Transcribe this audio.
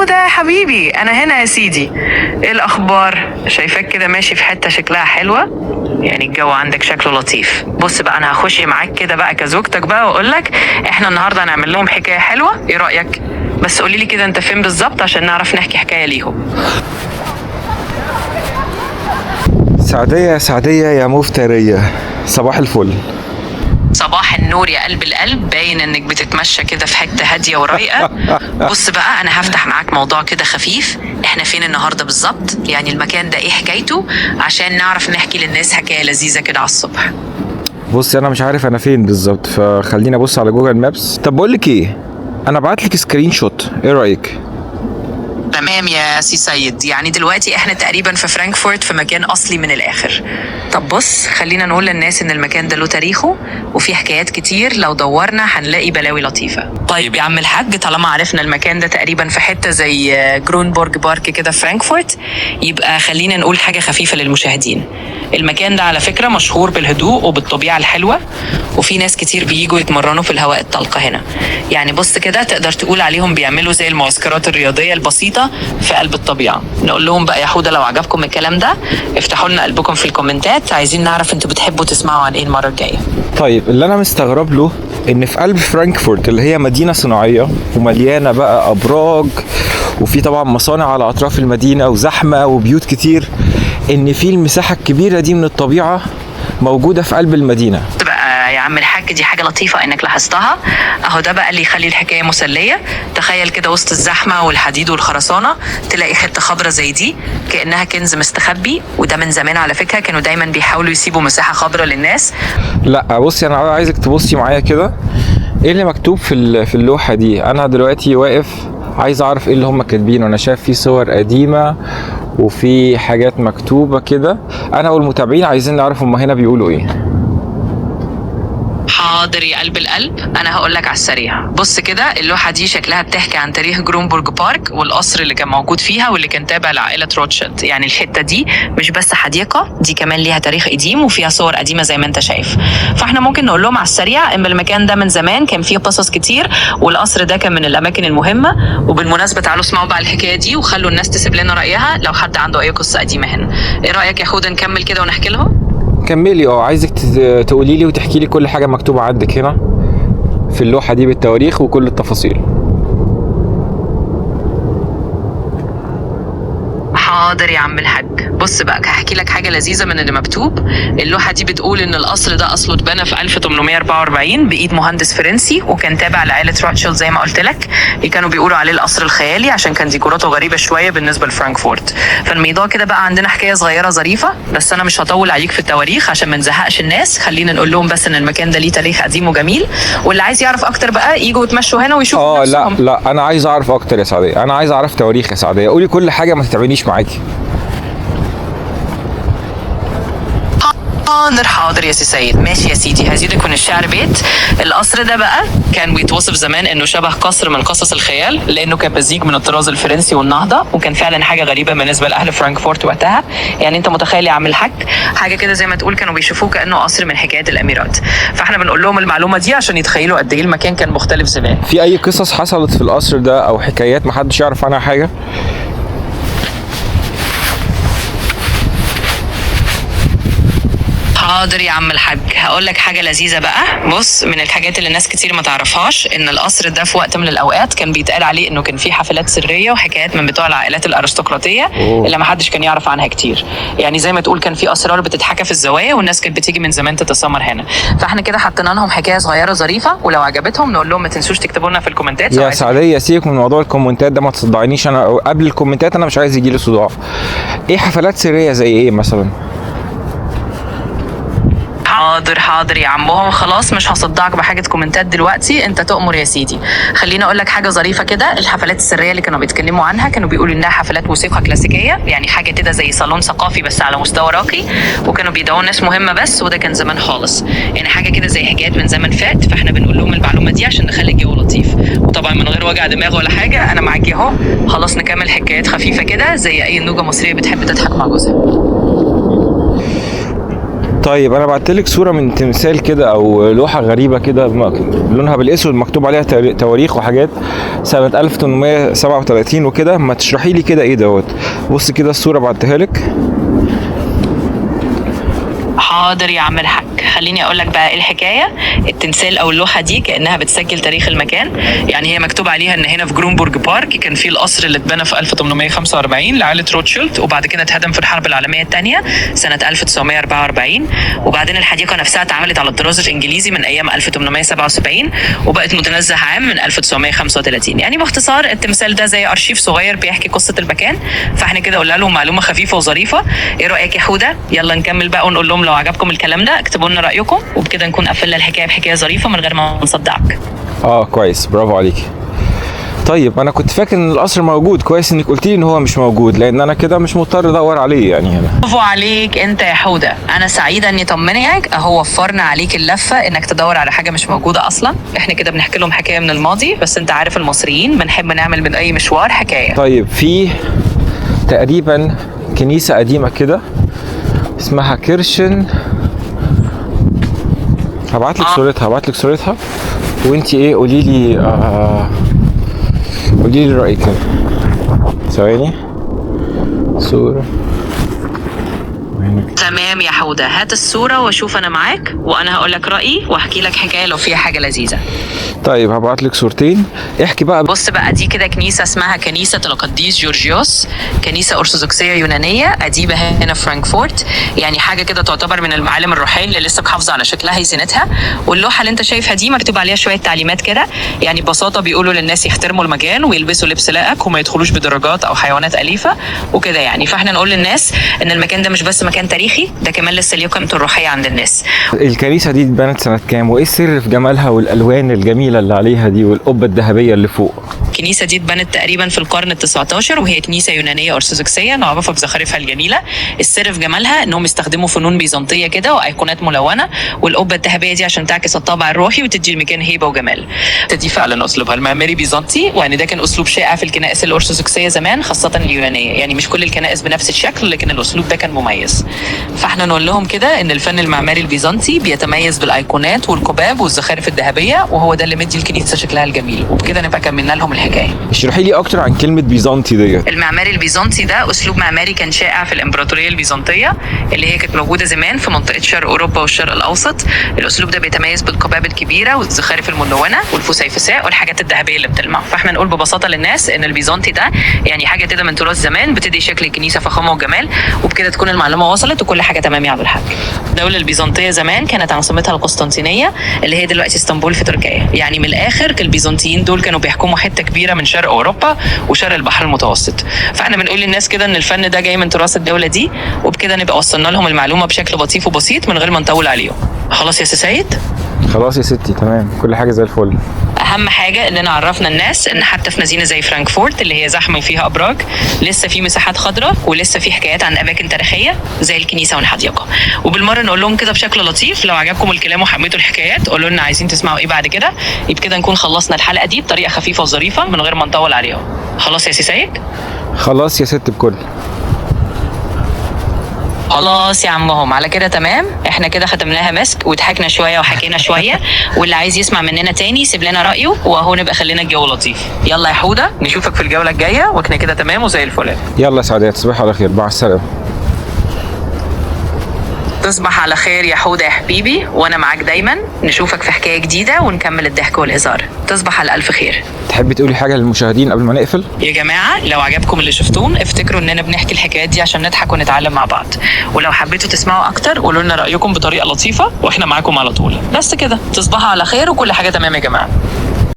حودة يا حبيبي، انا هنا يا سيدي. ايه الاخبار؟ شايفاك كده ماشي في حتة شكلها حلوة، يعني الجو عندك شكله لطيف. بص بقى، انا هخش معاك كده بقى كزوجتك بقى واقول لك احنا النهارده هنعمل لهم حكاية حلوة. ايه رأيك؟ بس قولي لي كده انت فين بالظبط عشان نعرف نحكي حكاية ليهم. سعدية يا سعدية يا مفترية، صباح الفل. صباح النور يا قلب القلب، باين انك بتتمشى كده في حته هاديه ورايقه. بص بقى، انا هفتح معاك موضوع كده خفيف. احنا فين النهارده بالظبط؟ يعني المكان ده ايه حكايته، عشان نعرف نحكي للناس حكايه لذيذه كده على الصبح. بص انا مش عارف انا فين بالظبط، فخليني ابص على جوجل مابس. طب بقول لك ايه، انا بعت لك سكرين شوت، ايه رايك؟ تمام يا سي سيد، يعني دلوقتي احنا تقريبا في فرانكفورت، في مكان اصلي من الاخر. طب بص، خلينا نقول للناس ان المكان ده له تاريخه وفي حكايات كتير، لو دورنا هنلاقي بلاوي لطيفة. طيب يا عم الحاج، طالما عرفنا المكان ده تقريبا في حتة زي جرونبورج بارك كده في فرانكفورت، يبقى خلينا نقول حاجة خفيفة للمشاهدين. المكان ده على فكرة مشهور بالهدوء وبالطبيعة الحلوة، وفي ناس كتير بييجوا يتمرنوا في الهواء الطلق هنا. يعني بص كده، تقدر تقول عليهم بيعملوا زي المعسكرات الرياضية البسيطة في قلب الطبيعة. نقول لهم بقى يا حودة، لو عجبكم الكلام ده افتحوا لنا قلبكم في الكومنتات، عايزين نعرف انتوا بتحبوا تسمعوا عن ايه المرة الجاية. طيب اللي انا مستغرب له ان في قلب فرانكفورت اللي هي مدينة صناعية ومليانة بقى ابراج، وفي طبعا مصانع على اطراف المدينة وزحمة وبيوت كتير، ان في المساحة الكبيرة دي من الطبيعة موجودة في قلب المدينة. بقى يا عم الحاج، دي حاجة لطيفة انك لاحظتها. اهو ده بقى اللي يخلي الحكاية مسلية. تخيل كده وسط الزحمة والحديد والخرسانة تلاقي حتة خضرة زي دي، كأنها كنز مستخبي. وده من زمان على فكرة، كانوا دايما بيحاولوا يسيبوا مساحة خضرة للناس. لا بصي، انا عايزك تبصي معايا كده، ايه اللي مكتوب في اللوحة دي؟ انا دلوقتي واقف عايز اعرف ايه اللي هم كاتبينه. انا شايف في صور قديمة وفي حاجات مكتوبة كده، انا والمتابعين عايزين نعرف هم هنا بيقولوا ايه. حاضر يا قلب القلب، انا هقول لك على السريع. بص كده، اللوحه دي شكلها بتحكي عن تاريخ جرونبورج بارك والقصر اللي كان موجود فيها واللي كان تابع لعائله روتشيلد. يعني الحته دي مش بس حديقه، دي كمان ليها تاريخ قديم وفيها صور قديمه زي ما انت شايف. فاحنا ممكن نقول لهم على السريع ان المكان ده من زمان كان فيه قصص كتير، والقصر ده كان من الاماكن المهمه. وبالمناسبه تعالوا اسمعوا بقى الحكايه دي وخلوا الناس تسيب لنا رايها لو حد عنده اي قصه قديمه هنا. ايه رايك يا حوده، نكمل كده ونحكي لهم؟ كملي. عايزك تقولي لي وتحكي لي كل حاجه مكتوبه عندك هنا في اللوحه دي بالتواريخ وكل التفاصيل. حاضر يا عم الحاج، بص بقى هحكي لك حاجه لذيذه من اللي مكتوب. اللوحه دي بتقول ان القصر ده اصله اتبنى في 1844 بايد مهندس فرنسي، وكان تابع لعائله روتشيلد زي ما قلت لك. كانوا بيقولوا عليه القصر الخيالي عشان كان ديكوراته غريبه شويه بالنسبه لفرانكفورت. فالموضوع كده بقى عندنا حكايه صغيره ظريفه، بس انا مش هطول عليك في التواريخ عشان ما نزهقش الناس. خلينا نقول لهم بس ان المكان ده ليه تاريخ قديم وجميل، واللي عايز يعرف اكتر بقى يجوا يتمشوا هنا ويشوفوا نفسهم. لا انا عايز اعرف اكتر يا سعديه، انا عايز اعرف تواريخ يا سعديه، قولي كل حاجه ما تتعبنيش معاكي. حاضر يا سي سيد، ماشي يا سيدي، هزيدك من الشعر بيت. القصر ده بقى كان بيتوصف زمان انه شبه قصر من قصص الخيال، لانه كان مزيج من الطراز الفرنسي والنهضه، وكان فعلا حاجه غريبه بالنسبه لاهل فرانكفورت وقتها. يعني انت متخيل يا عم الحاج، حاجه كده زي ما تقول كانوا بيشوفوه كانه قصر من حكايات الاميرات. فاحنا بنقول لهم المعلومه دي عشان يتخيلوا قد ايه المكان كان مختلف زمان. في اي قصص حصلت في القصر ده او حكايات محدش يعرف عنها حاجه؟ حاضر يا عم الحاج، هقول لك حاجه لذيذه بقى. بص، من الحاجات اللي الناس كتير ما تعرفهاش ان القصر ده في وقت من الاوقات كان بيتقال عليه انه كان فيه حفلات سريه وحكايات من بتوع العائلات الارستقراطيه اللي ما حدش كان يعرف عنها كتير. يعني زي ما تقول كان في اسرار بتتحكى في الزوايا، والناس كانت بتيجي من زمان تتسمر هنا. فاحنا كده حطينا لهم حكايه صغيره ظريفه، ولو عجبتهم نقول لهم ما تنسوش تكتبوا لنا في الكومنتات. يا سعديه سيبك من موضوع الكومنتات ده، ما تصدعنيش. انا قبل الكومنتات انا مش عايز يجي لي صداع. ايه حفلات سريه زي ايه مثلا؟ حاضر يا عمهم، خلاص مش هصدعك بحاجه كومنتات دلوقتي، انت تؤمر يا سيدي. خليني اقول لك حاجه ظريفه كده. الحفلات السريه اللي كانوا بيتكلموا عنها كانوا بيقولوا انها حفلات موسيقى كلاسيكيه، يعني حاجه كده زي صالون ثقافي بس على مستوى راقي، وكانوا بيدعوا ناس مهمه بس، وده كان زمان خالص. يعني حاجه كده زي حكايات من زمن فات. فاحنا بنقول لهم المعلومه دي عشان نخلي الجو لطيف، وطبعا من غير وجع دماغ ولا حاجه. انا معاكي اهو. خلاص نكمل حكايات خفيفه كده زي اي نوجه مصريه بتحب تضحك مع جوزها. طيب انا بعتلك صوره من تمثال كده او لوحه غريبه كده لونها بالاسود مكتوب عليها تواريخ وحاجات سنه 1837 وكده. ما تشرحي لي كده ايه دوت؟ بص كده الصوره بعتها لك. حاضر يا عم الحاج، خليني اقول لك بقى ايه الحكايه. التمثال او اللوحه دي كانها بتسجل تاريخ المكان. يعني هي مكتوب عليها ان هنا في جرونبورج بارك كان في القصر اللي اتبنى في 1845 لعائله روتشيلد، وبعد كده اتهدم في الحرب العالميه الثانيه سنه 1944. وبعدين الحديقه نفسها اتعملت على الطراز الانجليزي من ايام 1877 وبقت متنزه عام من 1935. يعني باختصار التمثال ده زي ارشيف صغير بيحكي قصه المكان، فاحنا كده قلنا لهم معلومه خفيفه وظريفه. ايه رايك يا حوده؟ يلا نكمل بقى ونقول لهم لو عجبكم الكلام ده اكتبوا لنا رايكم، وبكده نكون قفلنا الحكايه بحكايه ظريفه من غير ما نصدعك. كويس، برافو عليكي. طيب انا كنت فاكر ان القصر موجود، كويس انك قلت لي ان هو مش موجود، لان انا كده مش مضطر ادور عليه يعني هنا. برافو عليك انت يا حوده، انا سعيده اني طمنيك اهو وفرنا عليك اللفه انك تدور على حاجه مش موجوده اصلا. احنا كده بنحكي لهم حكايه من الماضي، بس انت عارف المصريين بنحب نعمل من اي مشوار حكايه. طيب في تقريبا كنيسه قديمه كده اسمها كيرشن، هبعت لك صورتها وانتي ايه قولي لي رايك كده. ثواني صوره. تمام يا حوده، هات الصوره واشوف انا معاك، وانا هقول لك رايي واحكي لك حكايه لو فيها حاجه لذيذه. طيب هبعت لك صورتين، احكي بقى. بص بقى، دي كده كنيسه اسمها كنيسه القديس جورجيوس، كنيسه ارثوذكسيه يونانيه قديمه هنا في فرانكفورت. يعني حاجه كده تعتبر من المعالم الروحيه اللي لسه محافظه على شكلها زينتها. واللوحه اللي انت شايفها دي مكتوب عليها شويه تعليمات كده، يعني ببساطه بيقولوا للناس يحترموا المكان ويلبسوا لبس لائق وما يدخلوش بدراجات او حيوانات اليفه وكده. يعني فاحنا نقول للناس ان المكان ده مش بس مكان تاريخي، ده كمان لسه ليه قيمته الروحيه عند الناس. الكنيسه دي اتبنت سنه كام؟ وايه السر في جمالها والالوان الجميله اللي عليها دي والقبه الذهبيه اللي فوق؟ الكنيسه دي اتبنت تقريبا في القرن ال19، وهي كنيسه يونانيه ارثوذكسيه معروفه بزخارفها الجميله. السر في جمالها انهم استخدموا فنون بيزنطيه كده وايقونات ملونه، والقبه الذهبيه دي عشان تعكس الطابع الروحي وتدي المكان هيبه وجمال. دي فعلا اسلوبها المعماري بيزنطي، ويعني ده كان اسلوب شائع في الكنائس الارثوذكسيه زمان خاصه اليونانيه. يعني مش كل الكنائس بنفس الشكل، لكن الاسلوب ده كان مميز. فاحنا نقول لهم كده ان الفن المعماري البيزنطي بيتميز بالايقونات والقباب والزخارف الذهبيه، وهو ده اللي مدي الكنيسه شكلها الجميل. وبكده نبقى كملنا لهم الحكايه. اشرحي لي اكتر عن كلمه بيزنطي ديت. المعماري البيزنطي ده اسلوب معماري كان شائع في الامبراطوريه البيزنطيه اللي هي كانت موجوده زمان في منطقه شرق اوروبا والشرق الاوسط. الاسلوب ده بيتميز بالقباب الكبيره والزخارف الملونه والفسيفساء والحاجات الذهبيه اللي بتلمع. فاحنا نقول ببساطه للناس ان البيزنطي ده يعني حاجه كده من تراث زمان بتدي شكل الكنيسه فخامه وجمال. وبكده تكون المعلومه وصلت وكل حاجه تمام يا عبد الحاج. الدوله البيزنطيه زمان كانت عاصمتها القسطنطينيه اللي هي دلوقتي اسطنبول في تركيا. يعني من الاخر البيزنطيين دول كانوا بيحكموا حته كبيره من شرق اوروبا وشرق البحر المتوسط. فاحنا بنقول للناس كده ان الفن ده جاي من تراث الدوله دي، وبكده نبقى وصلنا لهم المعلومه بشكل لطيف وبسيط من غير ما نطول عليهم. خلاص يا سيد؟ خلاص يا ستي، تمام، كل حاجه زي الفل. اهم حاجه اننا عرفنا الناس ان حتى في مدينه زي فرانكفورت اللي هي زحمه وفيها ابراج لسه في مساحات خضراء ولسه في حكايات عن اماكن تاريخيه زي الكنيسه والحديقه. وبالمره نقول لهم كده بشكل لطيف لو عجبكم الكلام وحبيتوا الحكايات قولوا لنا عايزين تسمعوا ايه بعد كده، يبقى كده نكون خلصنا الحلقه دي بطريقه خفيفه وظريفه من غير ما نطول عليهم. خلاص يا سيد؟ خلاص يا ست بكل. خلاص يا عمهم، على كده تمام. احنا كده ختمناها مسك وضحكنا شويه وحكينا شويه، واللي عايز يسمع مننا تاني يسيب لنا رايه، واهو نبقى خلينا الجو لطيف. يلا يا حوده نشوفك في الجوله الجايه، واحنا كده تمام وزي الفل. يلا يا سعادات، تصبحوا على خير، مع السلامه. تصبح على خير يا حوده يا حبيبي، وانا معاك دايما. نشوفك في حكايه جديده ونكمل الضحك والهزار. تصبح على الف خير. تحبي تقولي حاجه للمشاهدين قبل ما نقفل؟ يا جماعه لو عجبكم اللي شفتوه افتكروا اننا بنحكي الحكايات دي عشان نضحك ونتعلم مع بعض، ولو حبيتوا تسمعوا اكتر قولوا لنا رايكم بطريقه لطيفه واحنا معاكم على طول. بس كده، تصبحوا على خير وكل حاجه تمام يا جماعه.